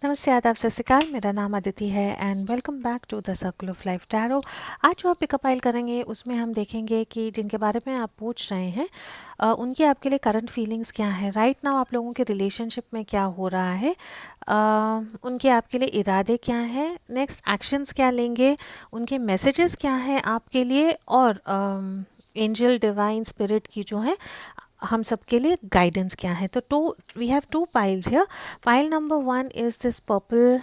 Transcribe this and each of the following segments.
नमस्ते, आदाब, सत श्री अकाल। मेरा नाम अदिति है and welcome back to the circle of life tarot. आज जो आप पिकअप फाइल करेंगे उसमें हम देखेंगे कि जिनके बारे में आप पूछ रहे हैं उनकी आपके लिए करंट फीलिंग्स क्या है, राइट नाउ आप लोगों के रिलेशनशिप में क्या हो रहा है, उनके आपके लिए इरादे क्या हैं, नेक्स्ट एक्शंस क्या लेंगे, उनके मैसेजेस क्या हैं आपके लिए, और एंजल डिवाइन स्पिरिट की जो है हम सबके लिए गाइडेंस क्या है। तो we have two piles here. Pile number one is this purple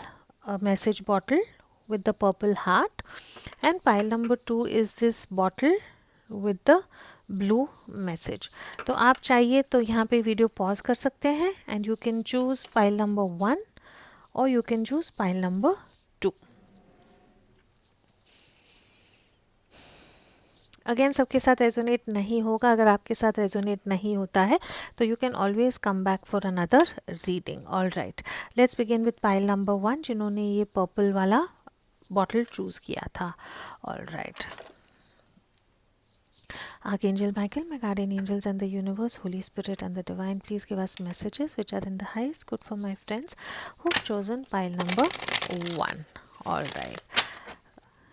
message bottle with the purple heart, and pile number two is this bottle with the blue message. तो आप चाहिए तो यहाँ पे वीडियो पॉज कर सकते हैं and you can choose pile number one और you can choose pile number two. Again सबके साथ रेजोनेट नहीं होगा. अगर आपके साथ रेजोनेट नहीं होता है तो you can always come back for another reading. All right, let's begin with pile number one, जिन्होंने ये पर्पल वाला बॉटल चूज किया था. All right. Archangel Michael, my guardian angels and the universe, Holy Spirit and the divine, please give us messages which are in the highest good for my friends who've chosen pile number one. All right.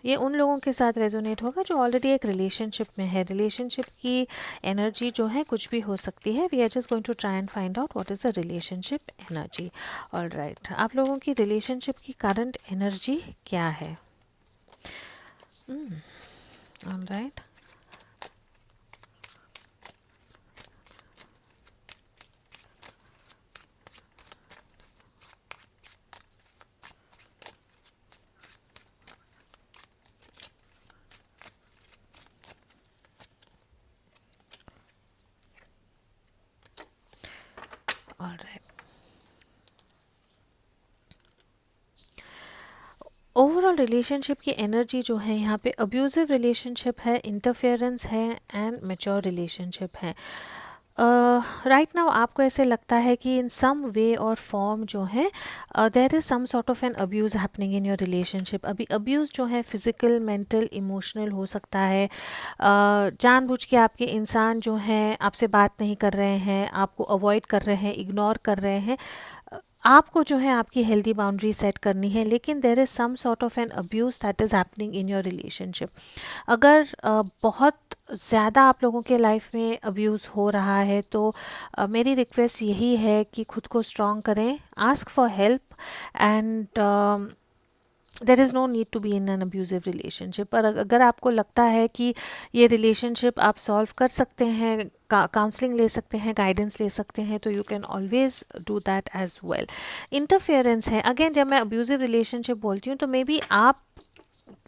ये उन लोगों के साथ resonate होगा जो already एक relationship में है. रिलेशनशिप की एनर्जी जो है कुछ भी हो सकती है. We are just going to try and find out what is the relationship energy. All right, आप लोगों की रिलेशनशिप की करंट एनर्जी क्या है? All right. All right. Overall relationship की एनर्जी जो है यहाँ पे अब्यूजिव रिलेशनशिप है, इंटरफेरेंस है एंड मैच्योर रिलेशनशिप है. राइट नाउ आपको ऐसे लगता है कि इन सम वे और फॉर्म जो है there is some sort of an abuse happening in your relationship. अभी अब्यूज़ जो है फिजिकल, मेंटल, इमोशनल हो सकता है. जानबूझ के आपके इंसान जो हैं आपसे बात नहीं कर रहे हैं, आपको अवॉइड कर रहे हैं, इग्नोर कर रहे हैं. आपको जो है आपकी हेल्दी बाउंड्री सेट करनी है, लेकिन there is some sort of an abuse that is happening in your relationship. अगर बहुत ज़्यादा आप लोगों के लाइफ में अब्यूज़ हो रहा है तो मेरी रिक्वेस्ट यही है कि खुद को स्ट्रॉन्ग करें, ask for help and there is no need to be in an abusive relationship. पर अगर आपको लगता है कि ये रिलेशनशिप आप सॉल्व कर सकते हैं, काउंसलिंग ले सकते हैं, गाइडेंस ले सकते हैं, तो you can always do that as well. Interference है. अगेन जब मैं अब्यूजिव रिलेशनशिप बोलती हूँ तो मे बी आप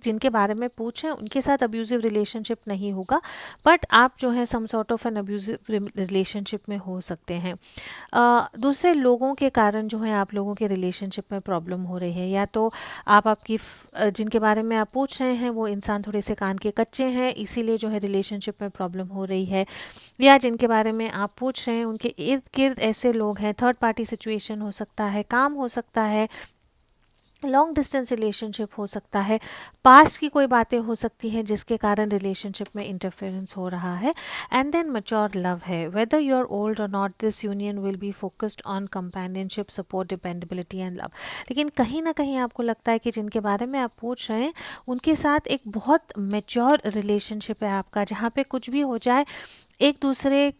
जिनके बारे में पूछें उनके साथ अब्यूजिव रिलेशनशिप नहीं होगा, बट आप जो है some sort of an abusive relationship में हो सकते हैं. दूसरे लोगों के कारण जो है आप लोगों के रिलेशनशिप में प्रॉब्लम हो रही है, या तो आप आपकी जिनके बारे में आप पूछ रहे हैं वो इंसान थोड़े से कान के कच्चे हैं, इसीलिए जो है रिलेशनशिप में प्रॉब्लम हो रही है, या जिनके बारे में आप पूछ रहे हैं उनके इर्द गिर्द ऐसे लोग हैं, थर्ड पार्टी सिचुएशन हो सकता है, काम हो सकता है, लॉन्ग डिस्टेंस रिलेशनशिप हो सकता है, पास्ट की कोई बातें हो सकती हैं जिसके कारण रिलेशनशिप में इंटरफेरेंस हो रहा है. एंड देन मैच्योर लव है. वेदर यू आर ओल्ड और not, this union will be focused on companionship, support, dependability and love. लेकिन कहीं ना कहीं आपको लगता है कि जिनके बारे में आप पूछ रहे हैं उनके साथ एक बहुत मैच्योर रिलेशनशिप है आपका, जहाँ पे कुछ भी हो जाए एक दूसरे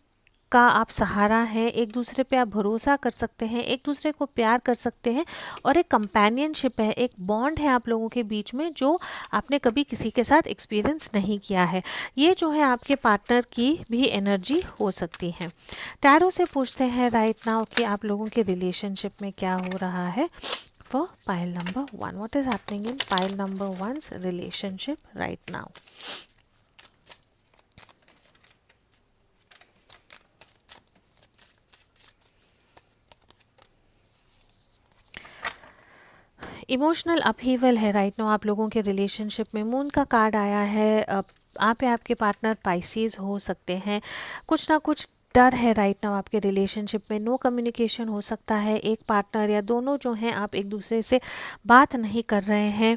का आप सहारा है, एक दूसरे पे आप भरोसा कर सकते हैं, एक दूसरे को प्यार कर सकते हैं, और एक कंपेनियनशिप है, एक बॉन्ड है आप लोगों के बीच में जो आपने कभी किसी के साथ एक्सपीरियंस नहीं किया है. ये जो है आपके पार्टनर की भी एनर्जी हो सकती है. टैरो से पूछते हैं राइट नाउ कि आप लोगों के रिलेशनशिप में क्या हो रहा है. For pile number one, what is happening in pile number one's relationship right now. Emotional upheaval है राइट नाउ आप लोगों के रिलेशनशिप में. मून का कार्ड आया है. आप या आपके पार्टनर पाइसीज हो सकते हैं. कुछ ना कुछ डर है राइट नाउ आपके रिलेशनशिप में. नो कम्युनिकेशन हो सकता है. एक पार्टनर या दोनों जो हैं आप एक दूसरे से बात नहीं कर रहे हैं.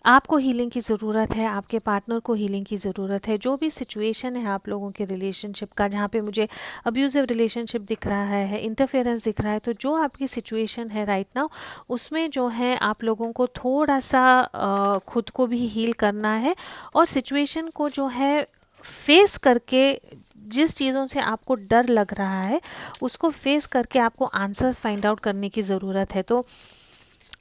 आपको हीलिंग की ज़रूरत है, आपके पार्टनर को हीलिंग की ज़रूरत है। जो भी सिचुएशन है आप लोगों के रिलेशनशिप का, जहाँ पे मुझे अब्यूजिव रिलेशनशिप दिख रहा है, इंटरफेरेंस दिख रहा है, तो जो आपकी सिचुएशन है राइट नाउ, उसमें जो है आप लोगों को थोड़ा सा खुद को भी हील करना है, और सिचुएशन को जो है फेस करके, जिस चीज़ों से आपको डर लग रहा है उसको फेस करके आपको आंसर्स फाइंड आउट करने की ज़रूरत है। तो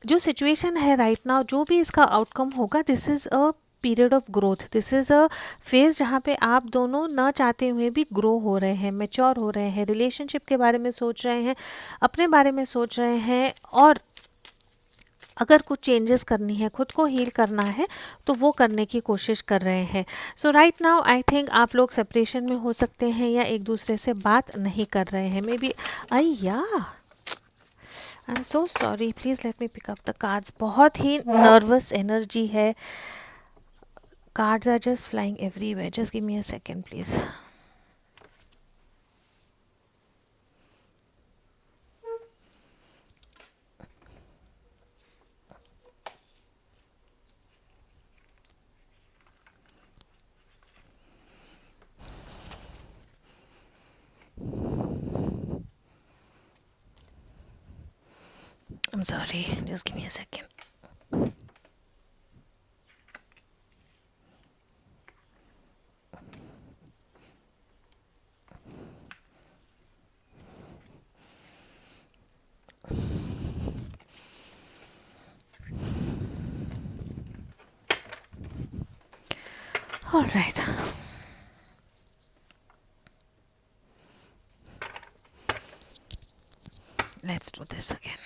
जो सिचुएशन है राइट नाउ, जो भी इसका आउटकम होगा, this is a period of growth, this is a phase जहाँ पे आप दोनों न चाहते हुए भी ग्रो हो रहे हैं, मेच्योर हो रहे हैं, रिलेशनशिप के बारे में सोच रहे हैं, अपने बारे में सोच रहे हैं, और अगर कुछ चेंजेस करनी है, खुद को हील करना है, तो वो करने की कोशिश कर रहे हैं। सो राइट नाउ आई थिंक आप लोग सेपरेशन में हो सकते हैं या एक दूसरे से बात नहीं कर रहे हैं, मे बी। अय्या, I am so sorry, please let me pick up the cards. बहुत ही नर्वस एनर्जी है, cards are just flying everywhere, just give me a second please. I'm sorry, just give me a second. All right. Let's do this again.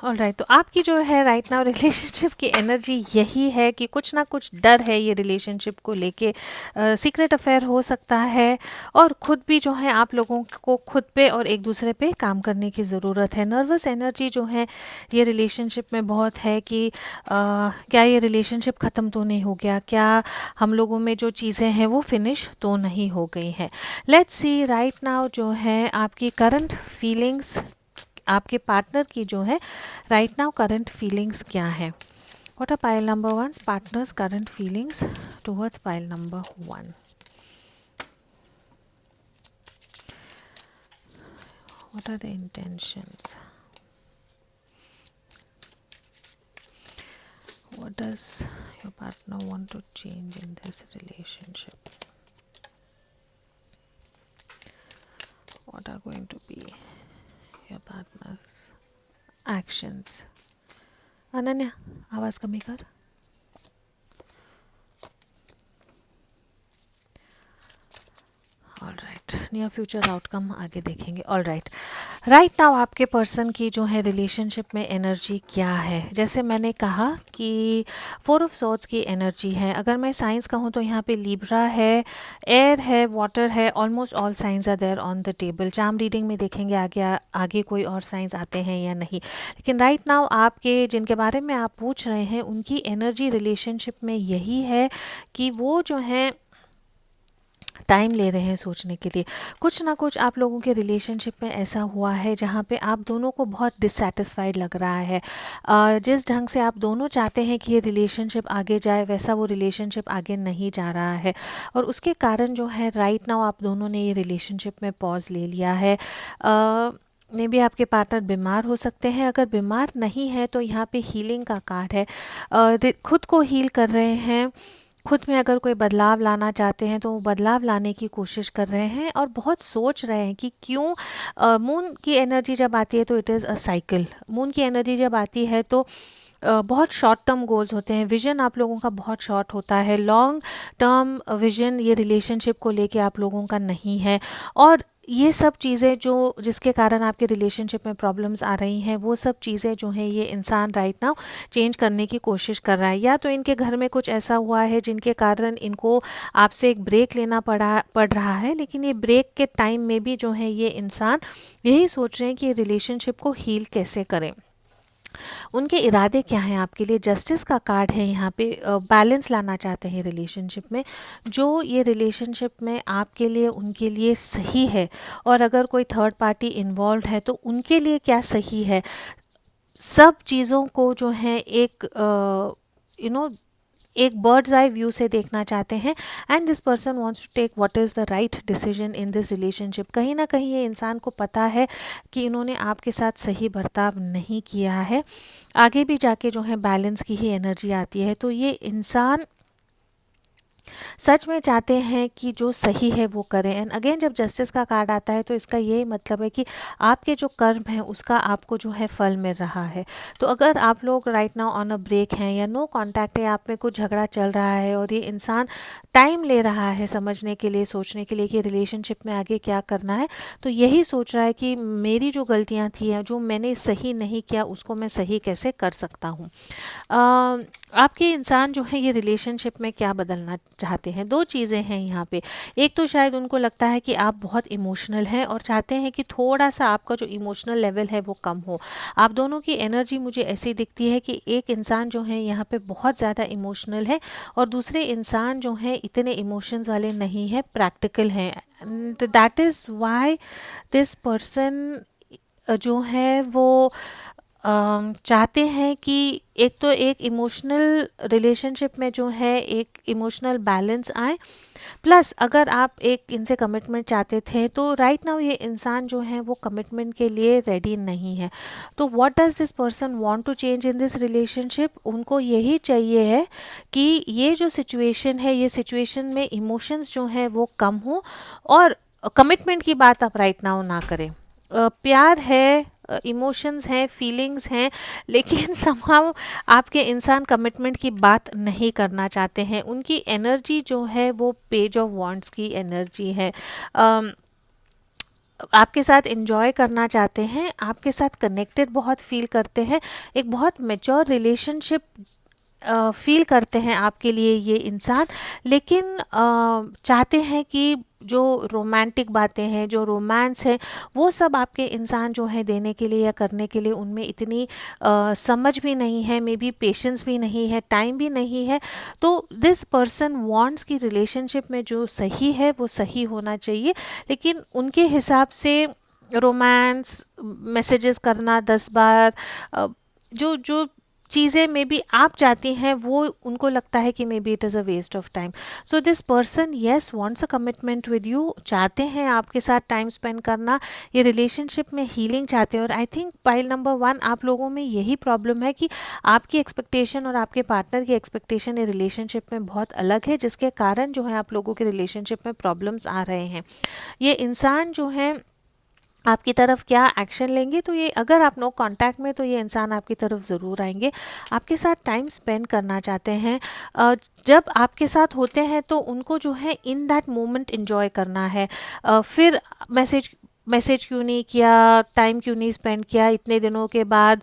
Alright, तो आपकी जो है right now relationship की energy यही है कि कुछ ना कुछ डर है ये रिलेशनशिप को लेके, सीक्रेट अफेयर हो सकता है, और खुद भी जो है आप लोगों को खुद पे और एक दूसरे पे काम करने की ज़रूरत है। नर्वस एनर्जी जो है ये रिलेशनशिप में बहुत है कि क्या ये रिलेशनशिप ख़त्म तो नहीं हो गया, क्या हम लोगों में जो चीज़ें हैं वो फिनिश तो नहीं हो गई हैं। लेट्स सी राइट नाउ जो है आपकी करंट फीलिंग्स, आपके पार्टनर की जो है राइट नाउ करंट फीलिंग्स क्या है। What are pile number 1 partner's current feelings towards pile number 1। What are the intentions, what does your partner want to change in this relationship, what are going to be your partner's actions. Ananya, आवाज़ कमी कर। All right, near future outcome आगे देखेंगे। All right, right now आपके person की जो है relationship में एनर्जी क्या है। जैसे मैंने कहा कि 4 ऑफ सॉर्ड्स की एनर्जी है। अगर मैं साइंस कहूँ तो यहाँ पे लिब्रा है, एयर है, वाटर है, almost all signs are there on the table. Charm reading में देखेंगे आगे आगे कोई और साइंस आते हैं या नहीं, लेकिन राइट नाउ आपके जिनके बारे में आप पूछ रहे हैं उनकी एनर्जी रिलेशनशिप में यही है कि वो जो है टाइम ले रहे हैं सोचने के लिए। कुछ ना कुछ आप लोगों के रिलेशनशिप में ऐसा हुआ है जहाँ पे आप दोनों को बहुत डिससेटिस्फाइड लग रहा है। जिस ढंग से आप दोनों चाहते हैं कि ये रिलेशनशिप आगे जाए, वैसा वो रिलेशनशिप आगे नहीं जा रहा है, और उसके कारण जो है राइट नाउ आप दोनों ने ये रिलेशनशिप में पॉज ले लिया है। मे बी आपके पार्टनर बीमार हो सकते हैं। अगर बीमार नहीं है तो यहाँ पे हीलिंग का कार्ड है, खुद को हील कर रहे हैं, खुद में अगर कोई बदलाव लाना चाहते हैं तो वो बदलाव लाने की कोशिश कर रहे हैं, और बहुत सोच रहे हैं कि क्यों। मून की एनर्जी जब आती है तो it is a cycle. Moon की एनर्जी जब आती है तो बहुत शॉर्ट टर्म गोल्स होते हैं, विजन आप लोगों का बहुत शॉर्ट होता है, लॉन्ग टर्म विजन ये रिलेशनशिप को लेके आप लोगों का नहीं है। और ये सब चीज़ें जो जिसके कारण आपके रिलेशनशिप में प्रॉब्लम्स आ रही हैं, वो सब चीज़ें जो हैं ये इंसान राइट नाउ चेंज करने की कोशिश कर रहा है। या तो इनके घर में कुछ ऐसा हुआ है जिनके कारण इनको आपसे एक ब्रेक लेना पड़ रहा है, लेकिन ये ब्रेक के टाइम में भी जो है ये इंसान यही सोच रहे हैं कि रिलेशनशिप को हील कैसे करें। उनके इरादे क्या हैं आपके लिए। जस्टिस का कार्ड है यहाँ पे, बैलेंस लाना चाहते हैं रिलेशनशिप में, जो ये रिलेशनशिप में आपके लिए उनके लिए सही है, और अगर कोई थर्ड पार्टी इन्वॉल्व है तो उनके लिए क्या सही है। सब चीज़ों को जो है एक यू नो एक बर्ड्स आई व्यू से देखना चाहते हैं, and this person wants to take what is the right decision in this relationship. कहीं ना कहीं ये इंसान को पता है कि इन्होंने आपके साथ सही बर्ताव नहीं किया है, आगे भी जाके जो है बैलेंस की ही एनर्जी आती है। तो ये इंसान सच में चाहते हैं कि जो सही है वो करें। एंड अगेन जब जस्टिस का कार्ड आता है तो इसका ये मतलब है कि आपके जो कर्म है उसका आपको जो है फल मिल रहा है। तो अगर आप लोग right now on a break हैं या नो कांटेक्ट है, आप में कुछ झगड़ा चल रहा है और ये इंसान टाइम ले रहा है समझने के लिए, सोचने के लिए कि रिलेशनशिप में आगे क्या करना है, तो यही सोच रहा है कि मेरी जो गलतियाँ थी या जो मैंने सही नहीं किया उसको मैं सही कैसे कर सकता हूँ। आपके इंसान जो है ये रिलेशनशिप में क्या बदलना चाहते हैं। दो चीज़ें हैं यहाँ पे। एक तो शायद उनको लगता है कि आप बहुत इमोशनल हैं और चाहते हैं कि थोड़ा सा आपका जो इमोशनल लेवल है वो कम हो। आप दोनों की एनर्जी मुझे ऐसी दिखती है कि एक इंसान जो है यहाँ पे बहुत ज़्यादा इमोशनल है और दूसरे इंसान जो है इतने इमोशंस वाले नहीं है, प्रैक्टिकल हैं। And that is why this person जो है वो चाहते हैं कि एक तो एक इमोशनल रिलेशनशिप में जो है एक इमोशनल बैलेंस आए, प्लस अगर आप एक इनसे कमिटमेंट चाहते थे तो राइट नाउ ये इंसान जो है वो कमिटमेंट के लिए रेडी नहीं है। तो what does this person want to change in this relationship. उनको यही चाहिए है कि ये जो सिचुएशन है, ये सिचुएशन में इमोशंस जो है वो कम हो और कमिटमेंट की बात आप राइट नाउ ना करें। प्यार है, इमोशंस हैं, फीलिंग्स हैं, लेकिन समहाउ आपके इंसान कमिटमेंट की बात नहीं करना चाहते हैं। उनकी एनर्जी जो है वो पेज ऑफ वांड्स की एनर्जी है। अम, आपके साथ एंजॉय करना चाहते हैं, आपके साथ कनेक्टेड बहुत फील करते हैं, एक बहुत मेच्योर रिलेशनशिप फील करते हैं आपके लिए ये इंसान, लेकिन चाहते हैं कि जो रोमांटिक बातें हैं, जो रोमांस है, वो सब आपके इंसान जो है देने के लिए या करने के लिए उनमें इतनी समझ भी नहीं है, मे बी पेशेंस भी नहीं है, टाइम भी नहीं है। तो दिस पर्सन वांट्स की रिलेशनशिप में जो सही है वो सही होना चाहिए, लेकिन उनके हिसाब से रोमांस, मैसेजेस करना 10 बार, जो जो चीज़ें मे बी आप चाहती हैं वो उनको लगता है कि maybe it is a waste of time. So this person yes wants a commitment with you, चाहते हैं आपके साथ टाइम स्पेंड करना, ये रिलेशनशिप में हीलिंग चाहते हैं। और आई थिंक पाइल नंबर 1 आप लोगों में यही प्रॉब्लम है कि आपकी एक्सपेक्टेशन और आपके पार्टनर की एक्सपेक्टेशन ये रिलेशनशिप में बहुत अलग है, जिसके कारण जो है आप लोगों के रिलेशनशिप में प्रॉब्लम्स आ रहे हैं। ये इंसान जो है आपकी तरफ क्या एक्शन लेंगे, तो ये अगर आप नो कांटेक्ट में, तो ये इंसान आपकी तरफ ज़रूर आएंगे, आपके साथ टाइम स्पेंड करना चाहते हैं। जब आपके साथ होते हैं तो उनको जो है इन दैट मोमेंट एंजॉय करना है। फिर मैसेज मैसेज क्यों नहीं किया, टाइम क्यों नहीं स्पेंड किया, इतने दिनों के बाद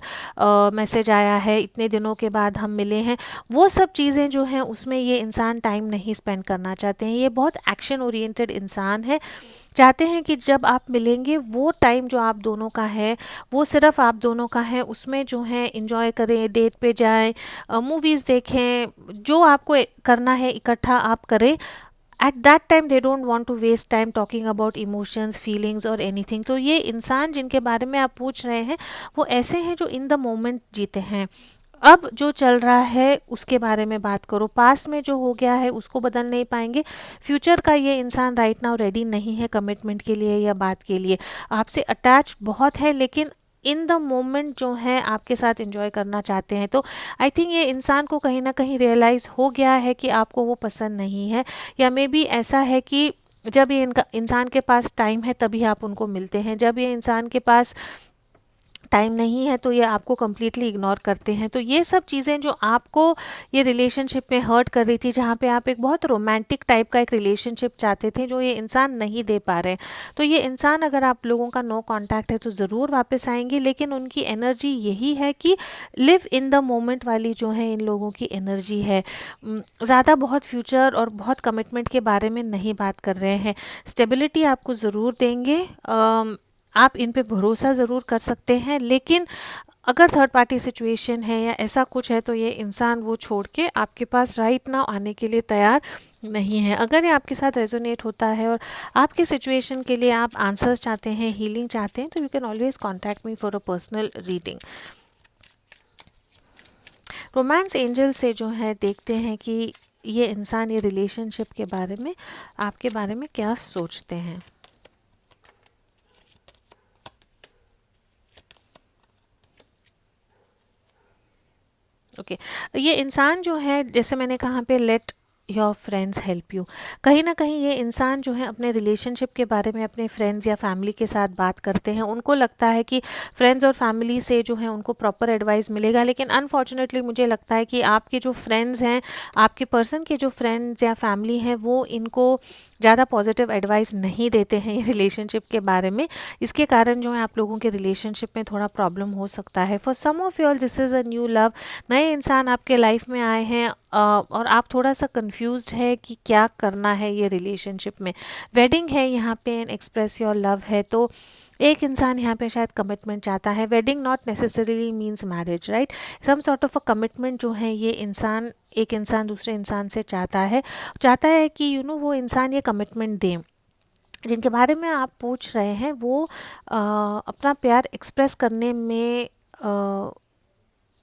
मैसेज आया है, इतने दिनों के बाद हम मिले हैं, वो सब चीज़ें जो हैं उसमें ये इंसान टाइम नहीं स्पेंड करना चाहते हैं। ये बहुत एक्शन ओरिएंटेड इंसान है, चाहते हैं कि जब आप मिलेंगे वो टाइम जो आप दोनों का है वो सिर्फ आप दोनों का है, उसमें जो है इंजॉय करें, डेट पे जाएं, मूवीज़ देखें, जो आपको करना है इकट्ठा आप करें। At that time they don't want to waste time talking about emotions, feelings और एनीथिंग। तो ये इंसान जिनके बारे में आप पूछ रहे हैं वो ऐसे हैं जो इन द मोमेंट जीते हैं। अब जो चल रहा है उसके बारे में बात करो। पास्ट में जो हो गया है उसको बदल नहीं पाएंगे। फ्यूचर का ये इंसान राइट नाउ रेडी नहीं है कमिटमेंट के लिए या बात के लिए। आपसे अटैच बहुत है, लेकिन इन द मोमेंट जो है आपके साथ एंजॉय करना चाहते हैं। तो आई थिंक ये इंसान को कहीं ना कहीं रियलाइज़ हो गया है कि आपको वो पसंद नहीं है, या मे बी ऐसा है कि जब ये इनका इंसान के पास टाइम है तभी आप उनको मिलते हैं, जब ये इंसान के पास टाइम नहीं है तो ये आपको कम्प्लीटली इग्नोर करते हैं। तो ये सब चीज़ें जो आपको ये रिलेशनशिप में हर्ट कर रही थी, जहाँ पे आप एक बहुत रोमांटिक टाइप का एक रिलेशनशिप चाहते थे, जो ये इंसान नहीं दे पा रहे हैं। तो ये इंसान अगर आप लोगों का नो कांटेक्ट है तो ज़रूर वापस आएंगे, लेकिन उनकी एनर्जी यही है कि लिव इन द मोमेंट वाली जो है इन लोगों की एनर्जी है। ज़्यादा बहुत फ्यूचर और बहुत कमिटमेंट के बारे में नहीं बात कर रहे हैं। स्टेबिलिटी आपको ज़रूर देंगे, आप इन पे भरोसा ज़रूर कर सकते हैं, लेकिन अगर थर्ड पार्टी सिचुएशन है या ऐसा कुछ है तो ये इंसान वो छोड़ के आपके पास राइट नाउ आने के लिए तैयार नहीं है। अगर ये आपके साथ रेजोनेट होता है और आपकी सिचुएशन के लिए आप आंसर्स चाहते हैं, हीलिंग चाहते हैं, तो you can always contact me for a personal reading. Romance angel से जो है देखते हैं कि ये इंसान ये रिलेशनशिप के बारे में, आपके बारे में क्या सोचते हैं। ओके ये इंसान जो है, जैसे मैंने कहा पे let your friends help you, कहीं ना कहीं ये इंसान जो है अपने रिलेशनशिप के बारे में अपने फ्रेंड्स या फैमिली के साथ बात करते हैं। उनको लगता है कि फ्रेंड्स और फैमिली से जो है उनको प्रॉपर एडवाइस मिलेगा, लेकिन अनफॉर्चुनेटली मुझे लगता है कि आपके जो फ्रेंड्स हैं, आपके पर्सन के जो फ्रेंड्स या फैमिली हैं, वो इनको ज़्यादा पॉजिटिव एडवाइस नहीं देते हैं ये रिलेशनशिप के बारे में। इसके कारण जो है आप लोगों के रिलेशनशिप में थोड़ा प्रॉब्लम हो सकता है। For some of you this is a new love, नए इंसान आपके लाइफ में आए हैं और आप थोड़ा सा कंफ्यूज्ड है कि क्या करना है ये रिलेशनशिप में। वेडिंग है यहाँ पे एंड एक्सप्रेस योर लव है, तो एक इंसान यहाँ पे शायद कमिटमेंट चाहता है। Wedding not necessarily means marriage, right, some sort of a commitment जो है ये इंसान, एक इंसान दूसरे इंसान से चाहता है कि वो इंसान ये कमिटमेंट दें। जिनके बारे में आप पूछ रहे हैं वो अपना प्यार एक्सप्रेस करने में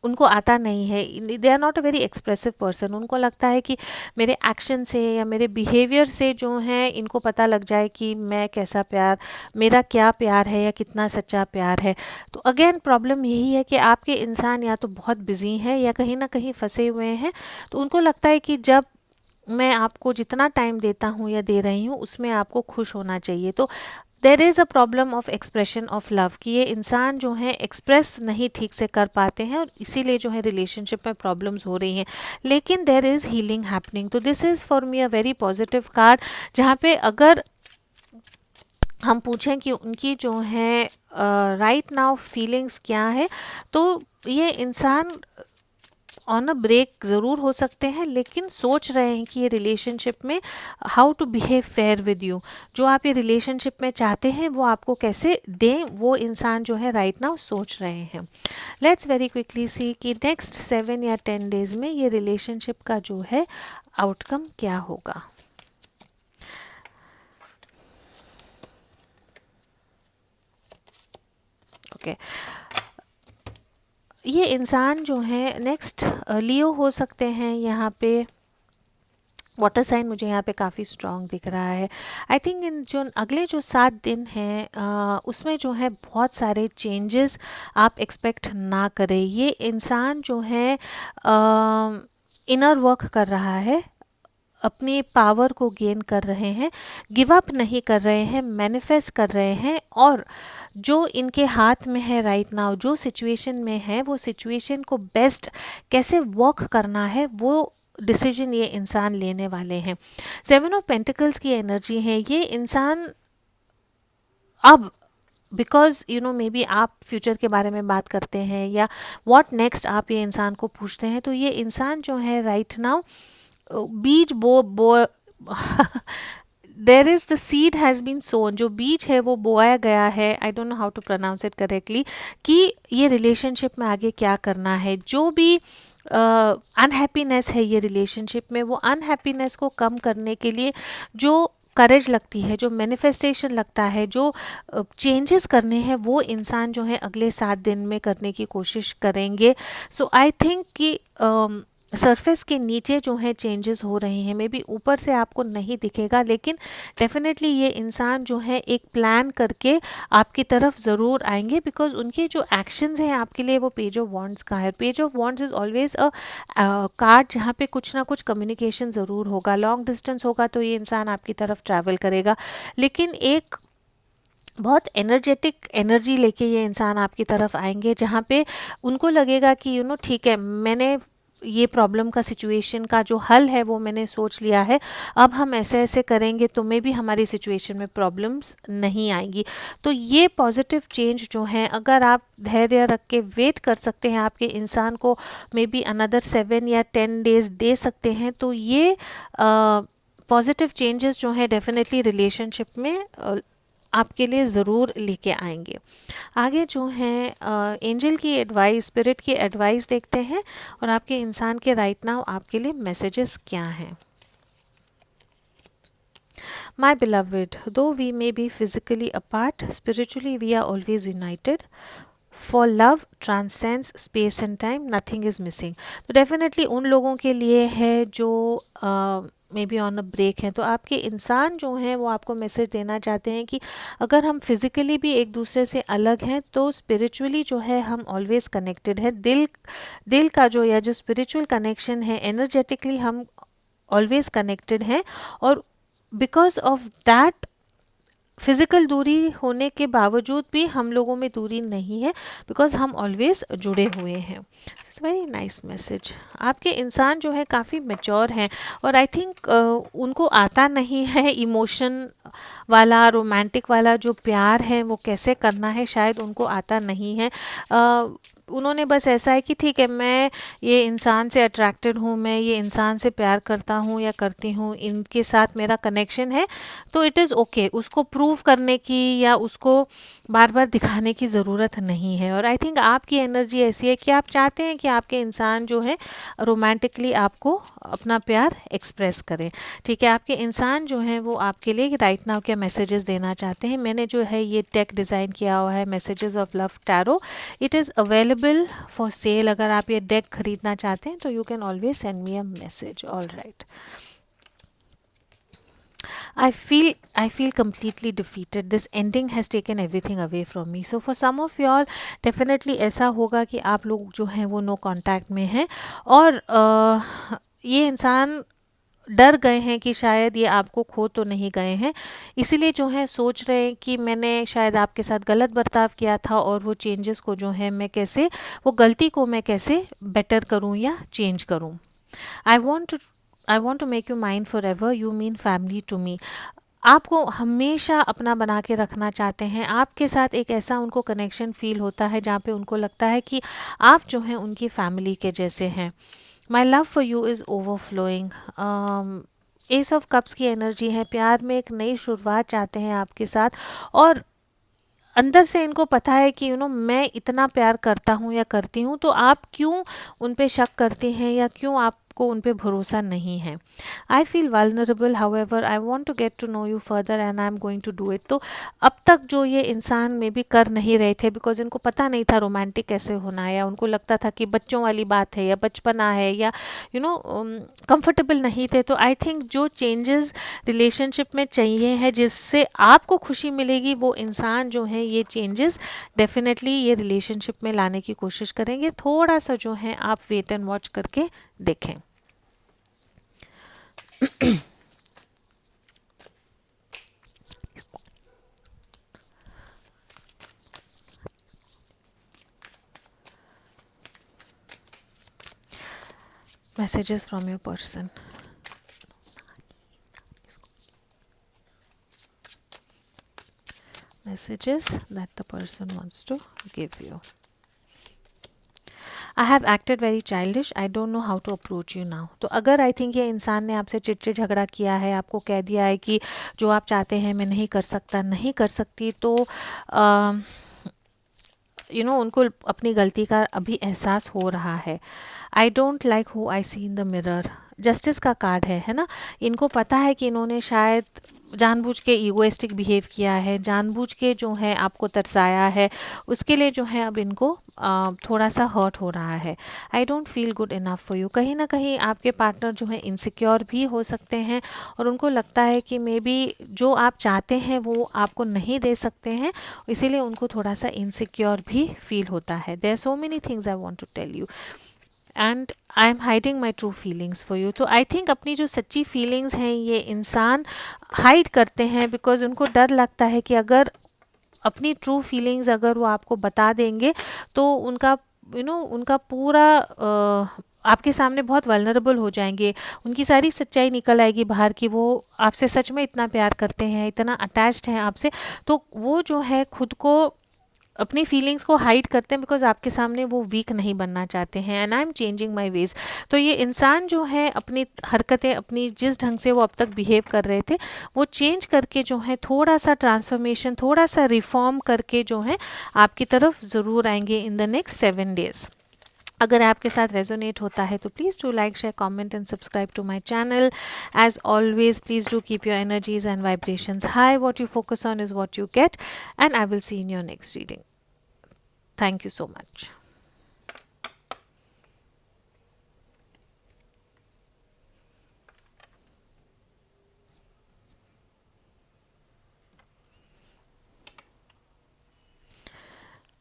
उनको आता नहीं है। They are not a very expressive person. उनको लगता है कि मेरे एक्शन से या मेरे बिहेवियर से जो है इनको पता लग जाए कि मैं कैसा प्यार, मेरा क्या प्यार है या कितना सच्चा प्यार है। तो अगेन प्रॉब्लम यही है कि आपके इंसान या तो बहुत बिजी हैं या कहीं ना कहीं फंसे हुए हैं। तो उनको लगता है कि जब मैं आपको जितना टाइम देता हूँ या दे रही हूँ उसमें आपको खुश होना चाहिए। तो there is a problem of expression of love, कि ये इंसान जो है एक्सप्रेस नहीं ठीक से कर पाते हैं और इसीलिए जो है रिलेशनशिप में प्रॉब्लम्स हो रही हैं। लेकिन देर इज़ हीलिंग हैपनिंग। तो this is for me a very positive card, जहाँ पे अगर हम पूछें कि उनकी जो है राइट नाउ फीलिंग्स क्या है, तो ये इंसान ऑन अ ब्रेक ज़रूर हो सकते हैं, लेकिन सोच रहे हैं कि ये रिलेशनशिप में how to behave fair with you. जो आप ये रिलेशनशिप में चाहते हैं वो आपको कैसे दें, वो इंसान जो है राइट नाउ सोच रहे हैं। लेट्स वेरी क्विकली सी कि नेक्स्ट 7 या 10 डेज में ये रिलेशनशिप का जो है आउटकम क्या होगा। ओके ये इंसान जो है नेक्स्ट लियो हो सकते हैं। यहाँ पे वाटर साइन मुझे यहाँ पे काफ़ी स्ट्रॉन्ग दिख रहा है। आई थिंक इन जो अगले जो 7 दिन हैं उसमें जो है बहुत सारे चेंजेस आप एक्सपेक्ट ना करें। ये इंसान जो है इनर वर्क कर रहा है, अपनी पावर को गेन कर रहे हैं, गिव अप नहीं कर रहे हैं, मैनिफेस्ट कर रहे हैं, और जो इनके हाथ में है राइट नाउ, जो सिचुएशन में है वो सिचुएशन को बेस्ट कैसे वर्क करना है वो डिसीजन ये इंसान लेने वाले हैं। 7 ऑफ पेंटिकल्स की एनर्जी है। ये इंसान अब बिकॉज मे बी आप फ्यूचर के बारे में बात करते हैं या व्हाट नेक्स्ट आप ये इंसान को पूछते हैं, तो ये इंसान जो है राइट नाउ बीज बो there is the seed has been sown, जो बीज है वो बोया गया है। I don't know how to pronounce it correctly, कि ये रिलेशनशिप में आगे क्या करना है। जो भी अनहैप्पीनेस है ये रिलेशनशिप में, वो अनहैप्पीनेस को कम करने के लिए जो करेज लगती है, जो मैनिफेस्टेशन लगता है, जो चेंजेस करने हैं, वो इंसान जो है अगले 7 दिन में करने की कोशिश करेंगे। सो आई थिंक कि सरफेस के नीचे जो है चेंजेस हो रहे हैं, मे बी ऊपर से आपको नहीं दिखेगा, लेकिन डेफिनेटली ये इंसान जो है एक प्लान करके आपकी तरफ ज़रूर आएंगे, बिकॉज उनके जो एक्शंस हैं आपके लिए वो पेज ऑफ वॉन्ड्स का है। Page of wands is always a card जहाँ पे कुछ ना कुछ कम्युनिकेशन ज़रूर होगा। लॉन्ग डिस्टेंस होगा तो ये इंसान आपकी तरफ ट्रैवल करेगा, लेकिन एक बहुत एनर्जेटिक एनर्जी लेके ये इंसान आपकी तरफ आएंगे, जहाँ पे उनको लगेगा कि ठीक है, मैंने ये प्रॉब्लम का, सिचुएशन का जो हल है वो मैंने सोच लिया है, अब हम ऐसे ऐसे करेंगे तो मे भी हमारी सिचुएशन में प्रॉब्लम्स नहीं आएंगी। तो ये पॉजिटिव चेंज जो है, अगर आप धैर्य रख के वेट कर सकते हैं, आपके इंसान को मे बी अनदर 7 या 10 डेज दे सकते हैं, तो ये पॉजिटिव चेंजेस जो है डेफिनेटली रिलेशनशिप में आपके लिए ज़रूर लेके आएंगे। आगे जो है एंजल की एडवाइस, स्पिरिट की एडवाइस देखते हैं और आपके इंसान के राइट नाउ आपके लिए मैसेजेस क्या हैं। My beloved, though we may be physically apart, spiritually we are always united. For love transcends space and time, nothing is missing. तो डेफिनेटली उन लोगों के लिए है जो maybe on a break है, तो आपके इंसान जो हैं वो आपको मैसेज देना चाहते हैं कि अगर हम फिज़िकली भी एक दूसरे से अलग हैं तो स्पिरिचुअली जो है हम ऑलवेज़ कनेक्टेड है। दिल का जो या जो स्पिरिचुअल कनेक्शन है, एनर्जेटिकली हम ऑलवेज कनेक्टेड हैं। और बिकॉज ऑफ दैट फिजिकल दूरी होने के बावजूद भी हम लोगों में दूरी नहीं है, बिकॉज हम ऑलवेज जुड़े हुए हैं। It's very nice message. आपके इंसान जो है काफ़ी मेच्योर हैं और आई थिंक उनको आता नहीं है इमोशन वाला, रोमांटिक वाला जो प्यार है वो कैसे करना है, शायद उनको आता नहीं है। उन्होंने बस ऐसा है कि ठीक है, मैं ये इंसान से अट्रैक्टेड हूँ, मैं ये इंसान से प्यार करता हूँ या करती हूँ, इनके साथ मेरा कनेक्शन है, तो इट इज़ ओके। उसको प्रूव करने की या उसको बार बार दिखाने की ज़रूरत नहीं है। और आई थिंक आपकी एनर्जी ऐसी है कि आप चाहते हैं कि आपके इंसान जो है रोमांटिकली आपको अपना प्यार एक्सप्रेस करें। ठीक है, आपके इंसान जो हैं वो आपके लिए राइट नाउ क्या मैसेजेस देना चाहते हैं। मैंने जो है ये टेक डिज़ाइन किया हुआ है, messages of love tarot. It is available for sale. अगर आप ये डेक खरीदना चाहते हैं तो you can always send me a message. All right. I feel completely defeated. This ending has taken everything away from me. So for some of y'all definitely ऐसा होगा कि आप लोग जो हैं वो नो कांटेक्ट में हैं और ये इंसान डर गए हैं कि शायद ये आपको खो तो नहीं गए हैं, इसीलिए जो है सोच रहे हैं कि मैंने शायद आपके साथ गलत बर्ताव किया था और वो चेंजेस को जो है मैं कैसे, वो गलती को मैं कैसे बेटर करूं या चेंज करूं। I want to I want to make you mind forever, you mean family to me. आपको हमेशा अपना बना के रखना चाहते हैं। आपके साथ एक ऐसा उनको कनेक्शन फील होता है जहाँ पे उनको लगता है कि आप जो हैं उनकी फैमिली के जैसे हैं। My love for you is overflowing. S of cups की एनर्जी है, प्यार में एक नई शुरुआत चाहते हैं आपके साथ और अंदर से इनको पता है कि मैं इतना प्यार करता हूँ या करती हूँ, तो आप क्यों उन पे शक करते हैं या क्यों आपको उन पे भरोसा नहीं है। I feel vulnerable, however I want to get to know you further and I am going to do it. तो अब तक जो ये इंसान में भी कर नहीं रहे थे बिकॉज इनको पता नहीं था रोमांटिक कैसे होना है, या उनको लगता था कि बच्चों वाली बात है या बचपना है या कंफर्टेबल नहीं थे। तो आई थिंक जो चेंजेस रिलेशनशिप में चाहिए है, जिससे आपको खुशी मिलेगी, वो इंसान जो है ये चेंजेस डेफिनेटली ये रिलेशनशिप में लाने की कोशिश करेंगे। थोड़ा सा जो है आप वेट एंड वॉच करके देखें। Messages from your person. Messages that the person wants to give you. I have acted very childish, I don't know how to approach you now. तो अगर आई थिंक ये इंसान ने आपसे चिड़चिड़ झगड़ा किया है, आपको कह दिया है कि जो आप चाहते हैं मैं नहीं कर सकता, नहीं कर सकती, तो उनको अपनी गलती का अभी एहसास हो रहा है। I don't like who I see in the mirror. Justice का कार्ड है ना। इनको पता है कि इन्होंने शायद जानबूझ के ईगोइस्टिक बिहेव किया है, जानबूझ के जो है आपको तरसाया है, उसके लिए जो है अब इनको थोड़ा सा हर्ट हो रहा है। I don't feel good enough for you. कहीं ना कहीं आपके पार्टनर जो है इनसिक्योर भी हो सकते हैं और उनको लगता है कि मे बी जो आप चाहते हैं वो आपको नहीं दे सकते हैं, इसीलिए उनको थोड़ा सा इनसिक्योर भी फील होता है। There are so many things I want to tell you and I am hiding my true feelings for you. तो आई थिंक अपनी जो सच्ची फीलिंग्स हैं ये इंसान हाइड करते हैं बिकॉज उनको डर लगता है कि अगर अपनी ट्रू फीलिंग्स अगर वो आपको बता देंगे तो उनका उनका पूरा आपके सामने बहुत वल्नरेबल हो जाएंगे, उनकी सारी सच्चाई निकल आएगी बाहर की, वो आपसे सच में इतना प्यार करते हैं, इतना अटैच्ड हैं आपसे, तो वो जो है खुद को अपनी फीलिंग्स को हाइड करते हैं बिकॉज आपके सामने वो वीक नहीं बनना चाहते हैं। And I am changing my ways. तो ये इंसान जो है अपनी हरकतें, अपनी जिस ढंग से वो अब तक बिहेव कर रहे थे, वो चेंज करके जो है थोड़ा सा ट्रांसफॉर्मेशन, थोड़ा सा रिफॉर्म करके जो है आपकी तरफ ज़रूर आएंगे इन द नेक्स्ट 7 days। अगर आपके साथ रेजोनेट होता है तो please do like, share, comment and subscribe to my channel. As always please do keep your energies and vibrations high. What you focus on is what you get, and I will see in your next reading. Thank you so much.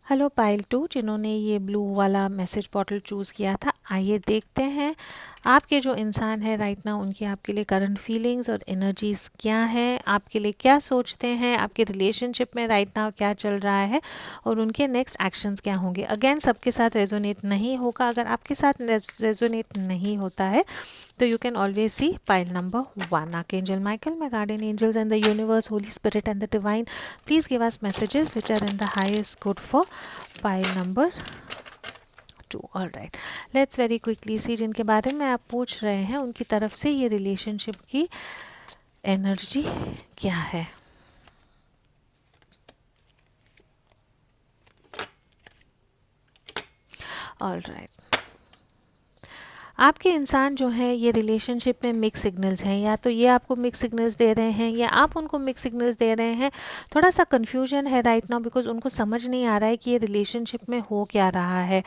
Hello pile 2, जिन्होंने ये blue वाला message bottle choose किया था, आइए देखते हैं आपके जो इंसान है राइट नाउ, उनकी आपके लिए करंट फीलिंग्स और एनर्जीज क्या है, आपके लिए क्या सोचते हैं, आपके रिलेशनशिप में राइट नाउ क्या चल रहा है, और उनके नेक्स्ट एक्शंस क्या होंगे। अगेन सबके साथ रेजोनेट नहीं होगा। अगर आपके साथ रेजोनेट नहीं होता है तो you can always see pile number 1. Archangel Michael, my guardian angels and the universe, Holy Spirit and the divine, please give us messages which are in the highest good for pile number 2. All right, let's very quickly see जिनके बारे में आप पूछ रहे हैं उनकी तरफ से ये रिलेशनशिप की एनर्जी क्या है। ऑल राइट, आपके इंसान जो है ये रिलेशनशिप में मिक्स सिग्नल्स हैं, या तो ये आपको मिक्स सिग्नल्स दे रहे हैं या आप उनको मिक्स सिग्नल्स दे रहे हैं। थोड़ा सा कन्फ्यूजन है राइट नाउ बिकॉज उनको समझ नहीं आ रहा है कि ये रिलेशनशिप में हो क्या रहा है।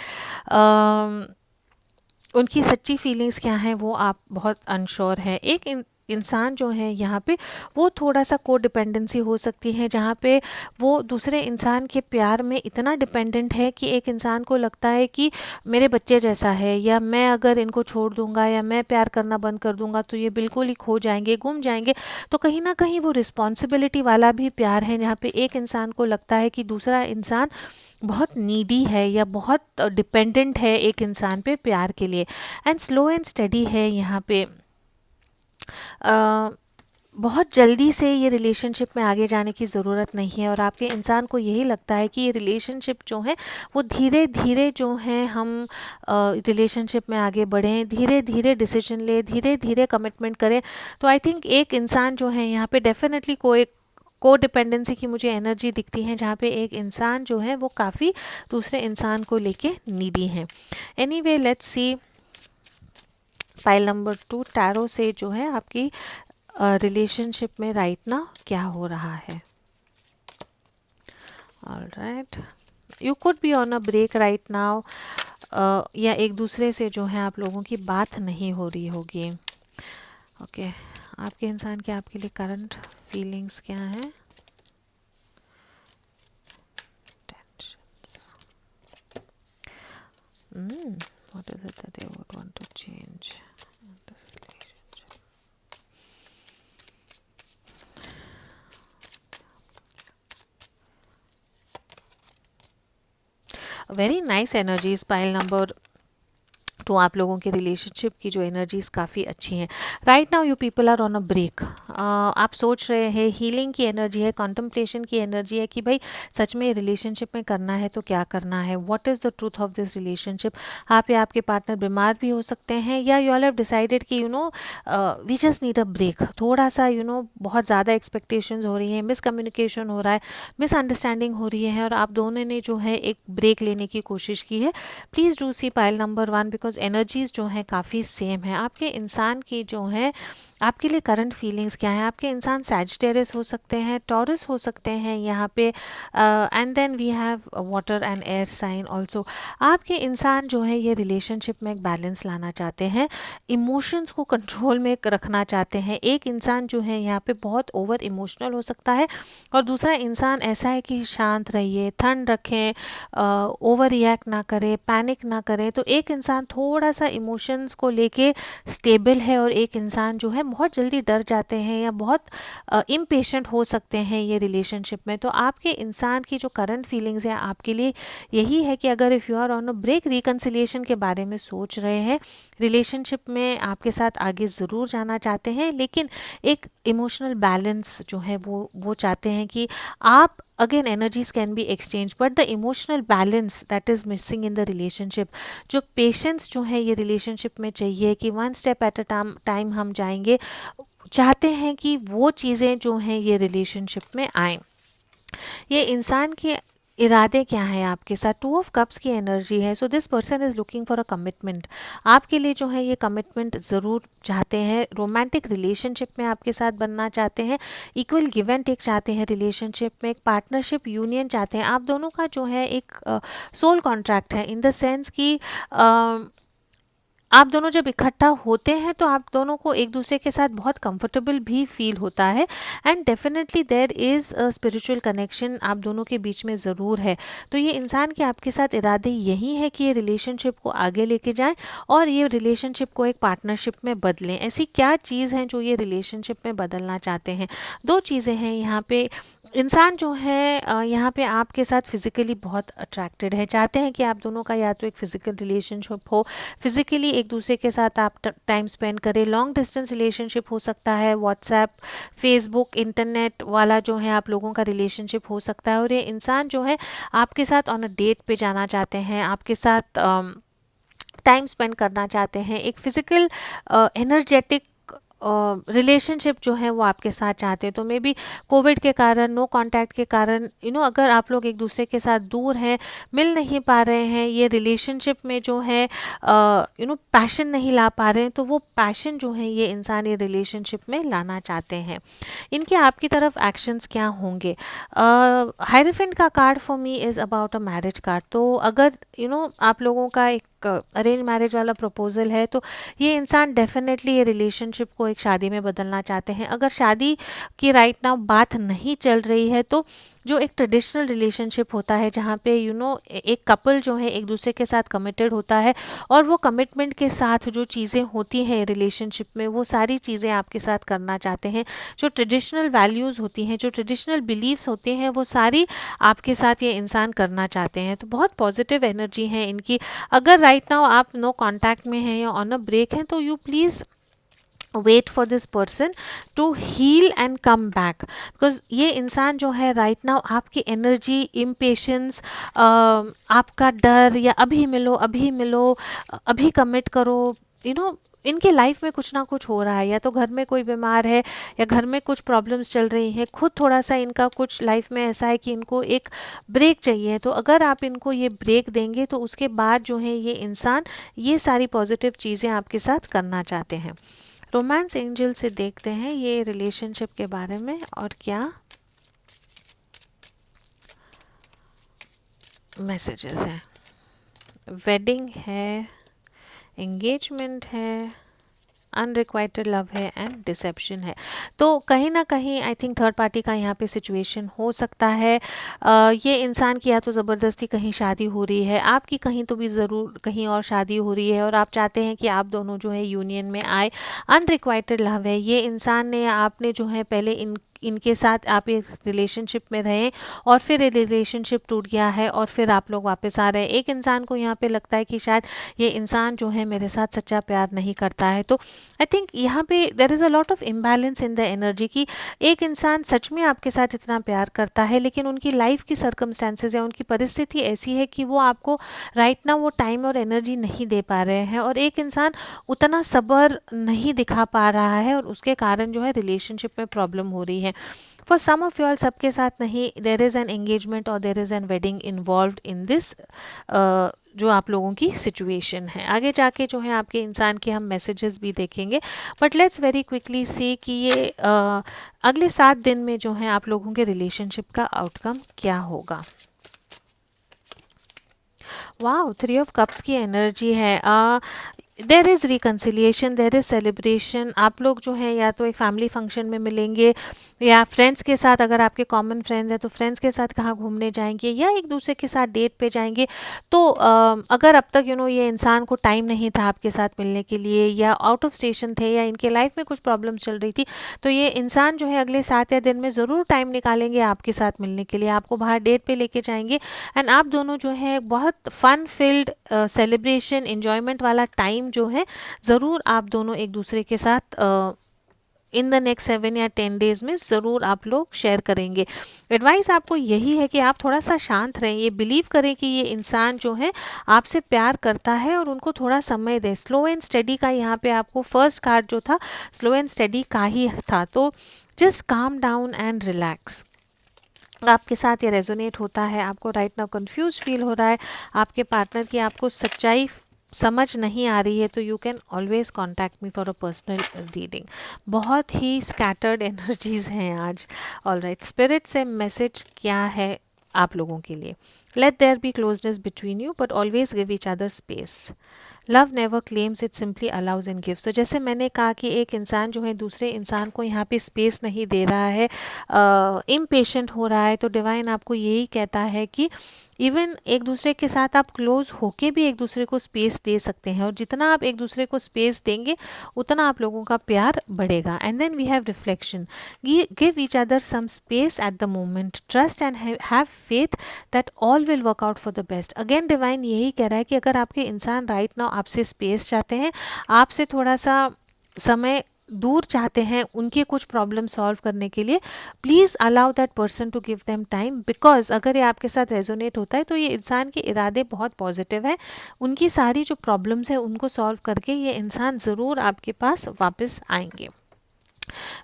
उनकी सच्ची फीलिंग्स क्या हैं वो आप बहुत अनश्योर हैं। एक इंसान जो है यहाँ पे वो थोड़ा सा को डिपेंडेंसी हो सकती है, जहाँ पे वो दूसरे इंसान के प्यार में इतना डिपेंडेंट है कि एक इंसान को लगता है कि मेरे बच्चे जैसा है, या मैं अगर इनको छोड़ दूंगा या मैं प्यार करना बंद कर दूंगा तो ये बिल्कुल ही खो जाएंगे, गुम जाएंगे। तो कहीं ना कहीं वो रिस्पॉन्सिबिलिटी वाला भी प्यार है, जहाँ पे एक इंसान को लगता है कि दूसरा इंसान बहुत नीडी है या बहुत डिपेंडेंट है एक इंसान पे प्यार के लिए। एंड स्लो एंड स्टडी है यहाँ पे। बहुत जल्दी से ये रिलेशनशिप में आगे जाने की ज़रूरत नहीं है, और आपके इंसान को यही लगता है कि ये रिलेशनशिप जो है वो धीरे धीरे जो है हम रिलेशनशिप में आगे बढ़ें, धीरे धीरे डिसीजन ले, धीरे धीरे कमिटमेंट करें। तो आई थिंक एक इंसान जो है यहाँ पे डेफिनेटली को डिपेंडेंसी की मुझे एनर्जी दिखती है, जहाँ पे एक इंसान जो है वो काफ़ी दूसरे इंसान को लेके नीडी है। Anyway, let's see file number 2 tarot से जो है आपकी रिलेशनशिप में राइट नाउ क्या हो रहा है। Alright, you could be on a break right now, या एक दूसरे से जो है आप लोगों की बात नहीं हो रही होगी। ओके, आपके इंसान के आपके लिए करंट फीलिंग्स क्या हैं। What is it that they would want to change in this relationship? Very nice energies, pile number 2। आप लोगों के रिलेशनशिप की जो एनर्जीज काफ़ी अच्छी हैं right now. You people are on a break. आप सोच रहे हैं, हीलिंग की एनर्जी है, कॉन्टम्पलेशन की एनर्जी है कि भाई सच में रिलेशनशिप में करना है तो क्या करना है, what is the truth of this relationship. आप या आपके पार्टनर बीमार भी हो सकते हैं, या यू ऑल हैव डिसाइडेड कि we just need a break. थोड़ा सा बहुत ज़्यादा एक्सपेक्टेशंस हो रही हैं, मिसकम्युनिकेशन हो रहा है, मिसअंडरस्टैंडिंग हो रही है, और आप दोनों ने जो है एक ब्रेक लेने की कोशिश की है। Please do see pile number 1 because energies जो हैं काफ़ी सेम है। आपके इंसान की जो है आपके लिए करंट फीलिंग्स क्या है। आपके इंसान सैजिटेरियस हो सकते हैं, टॉरस हो सकते हैं यहाँ पे, and then we have water and air sign also. आपके इंसान जो है ये रिलेशनशिप में एक बैलेंस लाना चाहते हैं, इमोशंस को कंट्रोल में रखना चाहते हैं। एक इंसान जो है यहाँ पे बहुत ओवर इमोशनल हो सकता है, और दूसरा इंसान ऐसा है कि शांत रहिए, ठंड रखें, ओवर रिएक्ट ना करें, पैनिक ना करें। तो एक इंसान थोड़ा सा इमोशंस को लेके स्टेबल है, और एक इंसान जो है बहुत जल्दी डर जाते हैं या बहुत इम्पेशेंट हो सकते हैं ये रिलेशनशिप में। तो आपके इंसान की जो करंट फीलिंग्स है आपके लिए यही है कि अगर if you are on a break, reconciliation के बारे में सोच रहे हैं, रिलेशनशिप में आपके साथ आगे ज़रूर जाना चाहते हैं, लेकिन एक इमोशनल बैलेंस जो है वो चाहते हैं कि आप again energies can be exchange, but the emotional balance that is missing in the relationship, जो पेशेंस जो है ये रिलेशनशिप में चाहिए कि one step at a time हम जाएंगे, चाहते हैं कि वो चीज़ें जो हैं ये रिलेशनशिप में आए। ये इंसान के इरादे क्या हैं आपके साथ, टू ऑफ कप्स की एनर्जी है, सो this person is looking for a commitment, आपके लिए जो है ये कमिटमेंट ज़रूर चाहते हैं, रोमांटिक रिलेशनशिप में आपके साथ बनना चाहते हैं, इक्वल गिव एंड टेक चाहते हैं रिलेशनशिप में, एक पार्टनरशिप यूनियन चाहते हैं, आप दोनों का जो है एक सोल कॉन्ट्रैक्ट है, इन द सेंस कि आप दोनों जब इकट्ठा होते हैं तो आप दोनों को एक दूसरे के साथ बहुत कंफर्टेबल भी फील होता है, and definitely there is a spiritual connection आप दोनों के बीच में ज़रूर है। तो ये इंसान के आपके साथ इरादे यही है कि ये रिलेशनशिप को आगे लेके जाएं और ये रिलेशनशिप को एक पार्टनरशिप में बदलें। ऐसी क्या चीज़ है जो ये रिलेशनशिप में बदलना चाहते हैं? दो चीज़ें हैं यहाँ पे। इंसान जो है यहाँ पे आपके साथ फिज़िकली बहुत अट्रैक्टेड है, चाहते हैं कि आप दोनों का या तो एक फ़िज़िकल रिलेशनशिप हो, फिज़िकली एक दूसरे के साथ आप टाइम स्पेंड करें, लॉन्ग डिस्टेंस रिलेशनशिप हो सकता है, व्हाट्सएप, फेसबुक, इंटरनेट वाला जो है आप लोगों का रिलेशनशिप हो सकता है, और ये इंसान जो है आपके साथ ऑन अ डेट पे जाना चाहते हैं, आपके साथ टाइम स्पेंड करना चाहते हैं, एक फ़िज़िकल एनर्जेटिक रिलेशनशिप जो है वो आपके साथ चाहते हैं। तो मे बी कोविड के कारण, नो कांटेक्ट के कारण, अगर आप लोग एक दूसरे के साथ दूर हैं, मिल नहीं पा रहे हैं, ये रिलेशनशिप में जो है पैशन नहीं ला पा रहे हैं, तो वो पैशन जो है ये इंसान ये रिलेशनशिप में लाना चाहते हैं। इनके आपकी तरफ एक्शंस क्या होंगे? हायरफेंट का card for me is about a marriage card. तो अगर आप लोगों का एक अरेंज मैरिज वाला प्रपोजल है, तो ये इंसान डेफिनेटली ये रिलेशनशिप को एक शादी में बदलना चाहते हैं। अगर शादी की राइट नाउ बात नहीं चल रही है, तो जो एक ट्रेडिशनल रिलेशनशिप होता है जहाँ पे एक कपल जो है एक दूसरे के साथ कमिटेड होता है, और वो कमिटमेंट के साथ जो चीज़ें होती हैं रिलेशनशिप में, वो सारी चीज़ें आपके साथ करना चाहते हैं। जो ट्रेडिशनल वैल्यूज़ होती हैं, जो ट्रेडिशनल बिलीव्स होते हैं, वो सारी आपके साथ ये इंसान करना चाहते हैं। तो बहुत पॉजिटिव एनर्जी है इनकी। अगर राइट नाउ आप नो कांटेक्ट में हैं या ऑन अ ब्रेक हैं, तो you please wait for this person to heal and come back, because ये इंसान जो है राइट नाउ आपकी एनर्जी, इम्पेशंस, आपका डर, या अभी मिलो, अभी मिलो, अभी कमिट करो, इनके लाइफ में कुछ ना कुछ हो रहा है, या तो घर में कोई बीमार है, या घर में कुछ प्रॉब्लम्स चल रही हैं, खुद थोड़ा सा इनका कुछ लाइफ में ऐसा है कि इनको एक ब्रेक चाहिए। तो अगर आप इनको ये ब्रेक देंगे, तो उसके बाद जो है ये इंसान ये सारी पॉजिटिव चीज़ें आपके साथ करना चाहते हैं। रोमांस एंजल से देखते हैं ये रिलेशनशिप के बारे में और क्या मैसेजेस हैं। वेडिंग है, एंगेजमेंट है, अनरिक्वाइटेड लव है, एंड डिसेप्शन है। तो कहीं ना कहीं आई थिंक थर्ड पार्टी का यहाँ पे सिचुएशन हो सकता है। ये इंसान की या तो ज़बरदस्ती कहीं शादी हो रही है, आपकी कहीं तो भी ज़रूर कहीं और शादी हो रही है, और आप चाहते हैं कि आप दोनों जो है यूनियन में आए। अनरिक्वाइटेड लव है, ये इंसान ने या आपने जो है पहले इनके साथ आप एक रिलेशनशिप में रहें, और फिर ये रिलेशनशिप टूट गया है, और फिर आप लोग वापस आ रहे हैं। एक इंसान को यहाँ पे लगता है कि शायद ये इंसान जो है मेरे साथ सच्चा प्यार नहीं करता है। तो आई थिंक यहाँ पे there is a lot of imbalance in the energy की एक इंसान सच में आपके साथ इतना प्यार करता है, लेकिन उनकी लाइफ की सर्कमस्टेंसेज या उनकी परिस्थिति ऐसी है कि वो आपको राइट ना वो टाइम और एनर्जी नहीं दे पा रहे हैं, और एक इंसान उतना सब्र नहीं दिखा पा रहा है, और उसके कारण जो है रिलेशनशिप में प्रॉब्लम हो रही है। For some of you all, सबके साथ नहीं, देयर इज़ एन एंगेजमेंट और there is an wedding involved in this जो आप लोगों की सिचुएशन है। आगे जाके जो है आपके इंसान के हम मैसेजेस भी देखेंगे, but let's very quickly see कि ये अगले 7 दिन में जो है आप लोगों के रिलेशनशिप का आउटकम क्या होगा। वाओ, 3 ऑफ कप्स की एनर्जी है। There is reconciliation, there is celebration. आप लोग जो है या तो एक फैमिली फंक्शन में मिलेंगे, या फ्रेंड्स के साथ, अगर आपके कॉमन फ्रेंड्स हैं तो फ्रेंड्स के साथ कहाँ घूमने जाएंगे, या एक दूसरे के साथ डेट पे जाएंगे। तो अगर अब तक ये इंसान को टाइम नहीं था आपके साथ मिलने के लिए, या आउट ऑफ स्टेशन थे, या इनके लाइफ में कुछ प्रॉब्लम चल रही थी, तो ये इंसान जो है अगले 7 या दिन में ज़रूर टाइम निकालेंगे आपके साथ मिलने के लिए, आपको बाहर डेट पे लेके जाएंगे, एंड आप दोनों जो है बहुत फन फिल्ड सेलिब्रेशन, इंजॉयमेंट वाला टाइम जो है ज़रूर आप दोनों एक दूसरे के साथ इन द नेक्स्ट 7 या 10 डेज में ज़रूर आप लोग शेयर करेंगे। एडवाइस आपको यही है कि आप थोड़ा सा शांत रहें, ये बिलीव करें कि ये इंसान जो है आपसे प्यार करता है और उनको थोड़ा समय दें। स्लो एंड स्टडी का यहाँ पे आपको फर्स्ट कार्ड जो था स्लो एंड स्टडी का ही था, तो just calm down and relax. आपके साथ ये रेजोनेट होता है, आपको राइट नाउ कंफ्यूज फील हो रहा है, आपके पार्टनर की आपको सच्चाई समझ नहीं आ रही है, तो you can always contact me for a personal reading. बहुत ही स्कैटर्ड एनर्जीज हैं आज। ऑल राइट, स्पिरिट से मैसेज क्या है आप लोगों के लिए? Let there be closeness between you but always give each other space. Love never claims, it simply allows and gives. तो जैसे मैंने कहा कि एक इंसान जो है दूसरे इंसान को यहाँ पे स्पेस नहीं दे रहा है, इम्पेशेंट हो रहा है, तो डिवाइन आपको यही कहता है कि इवन एक दूसरे के साथ आप क्लोज होके भी एक दूसरे को स्पेस दे सकते हैं, और जितना आप एक दूसरे को स्पेस देंगे उतना आप लोगों का प्यार बढ़ेगा। And then we have reflection, give each other some space at the moment, trust and have faith that all will work out for the best. Again divine यही कह रहा है कि अगर आपके इंसान राइट नाउ आपसे स्पेस चाहते हैं, आपसे थोड़ा सा समय दूर चाहते हैं उनके कुछ प्रॉब्लम सॉल्व करने के लिए, please allow that person to give them time. Because अगर ये आपके साथ रेजोनेट होता है तो ये इंसान के इरादे बहुत पॉजिटिव है, उनकी सारी जो प्रॉब्लम्स है उनको सॉल्व करके ये इंसान ज़रूर आपके पास वापस आएंगे।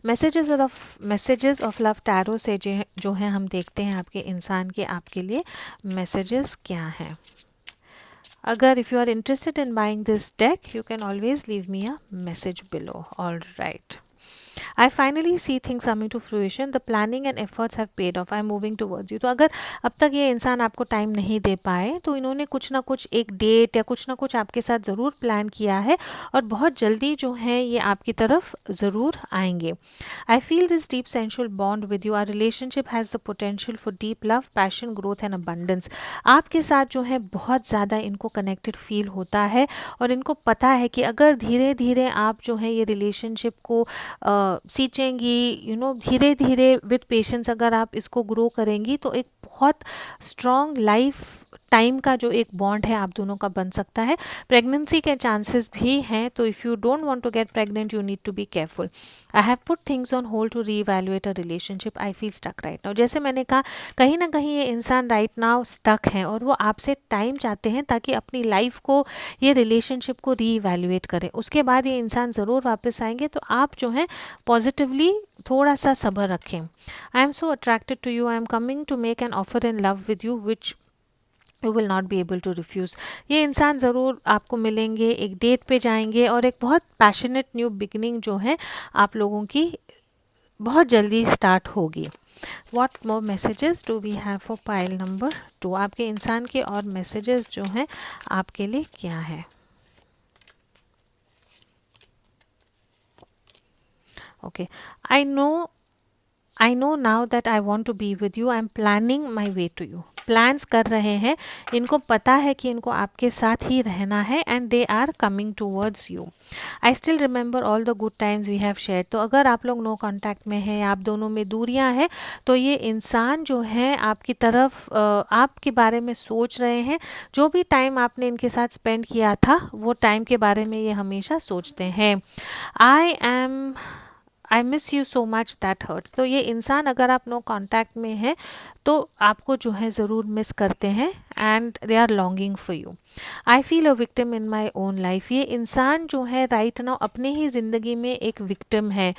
मैसेजेस ऑफ लव टैरो से जो है हम देखते हैं आपके इंसान के आपके लिए मैसेजेस क्या हैं। अगर if you are interested in buying this deck, you can always leave me a message below. All right, I finally see things coming to fruition. The planning and efforts have paid off. I am moving towards you. तो अगर अब तक ये इंसान आपको time नहीं दे पाए तो इन्होंने कुछ ना कुछ एक डेट या कुछ ना कुछ आपके साथ ज़रूर प्लान किया है, और बहुत जल्दी जो है ये आपकी तरफ ज़रूर आएंगे। I feel this deep sensual bond with you. Our relationship has the potential for deep love, passion, growth and abundance. आपके साथ जो है बहुत ज़्यादा इनको कनेक्टेड फील होता है, और इनको पता है कि अगर धीरे धीरे आप जो है ये रिलेशनशिप को सींचेंगी, धीरे धीरे विद पेशेंस अगर आप इसको ग्रो करेंगी तो एक बहुत स्ट्रॉन्ग लाइफ टाइम का जो एक बॉन्ड है आप दोनों का बन सकता है। प्रेगनेंसी के चांसेस भी हैं, तो if you don't want to get pregnant you need to be careful. I have put things on hold to reevaluate a relationship, I feel stuck right now. जैसे मैंने कहा, कहीं ना कहीं ये इंसान राइट नाउ स्टक है और वो आपसे टाइम चाहते हैं ताकि अपनी लाइफ को, ये रिलेशनशिप को रीवैल्यूएट करें। उसके बाद ये इंसान ज़रूर वापस आएंगे, तो आप जो है पॉजिटिवली थोड़ा सा सब्र रखें। I am so attracted to you, I am coming to make an offer in love with you which you will not be able to refuse. ये इंसान ज़रूर आपको मिलेंगे, एक डेट पे जाएंगे, और एक बहुत पैशनेट न्यू बिगनिंग जो है आप लोगों की बहुत जल्दी स्टार्ट होगी। What more messages do we have for pile number 2? आपके इंसान के और मैसेजेस जो हैं आपके लिए क्या है? Okay, I know now that I want to be with you, I am planning my way to you. Plans कर रहे हैं, इनको पता है कि इनको आपके साथ ही रहना है, and they are coming towards you. I still remember all the good times we have share. तो अगर आप लोग नो कॉन्टैक्ट में हैं, आप दोनों में दूरियां हैं, तो ये इंसान जो है आपकी तरफ आपके बारे में सोच रहे हैं। जो भी टाइम आपने इनके साथ स्पेंड किया था वो टाइम के बारे में ये हमेशा सोचते हैं। I miss you so much that hurts. तो ये इंसान अगर आप नो कॉन्टैक्ट में हैं तो आपको जो है ज़रूर मिस करते हैं, and they are longing for you. I feel a victim in my own life. ये इंसान जो है राइट नाउ अपने ही ज़िंदगी में एक विक्टिम है।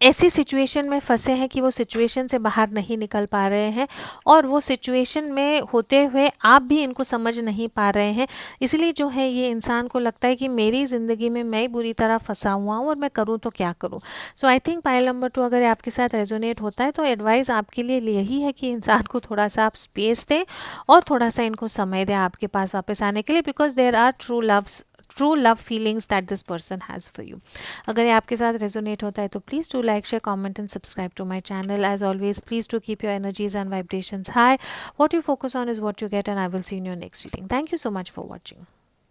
ऐसी सिचुएशन में फंसे हैं कि वो सिचुएशन से बाहर नहीं निकल पा रहे हैं, और वो सिचुएशन में होते हुए आप भी इनको समझ नहीं पा रहे हैं। इसलिए जो है ये इंसान को लगता है कि मेरी ज़िंदगी में मैं ही बुरी तरह फंसा हुआ हूँ और मैं करूँ तो क्या करूँ। सो आई थिंक पाइल नंबर 2 अगर आपके साथ रेजोनेट होता है तो एडवाइस आपके लिए यही है कि इंसान को थोड़ा सा आप स्पेस दें और थोड़ा सा इनको समय दें आपके पास वापस आने के लिए, because there are true love feelings that this person has for you. अगर ये आपके साथ रेजोनेट होता है तो please do like, share, comment and subscribe to my channel. As always please do keep your energies and vibrations high. What you focus on is what you get, and I will see you in your next reading. Thank you so much for watching.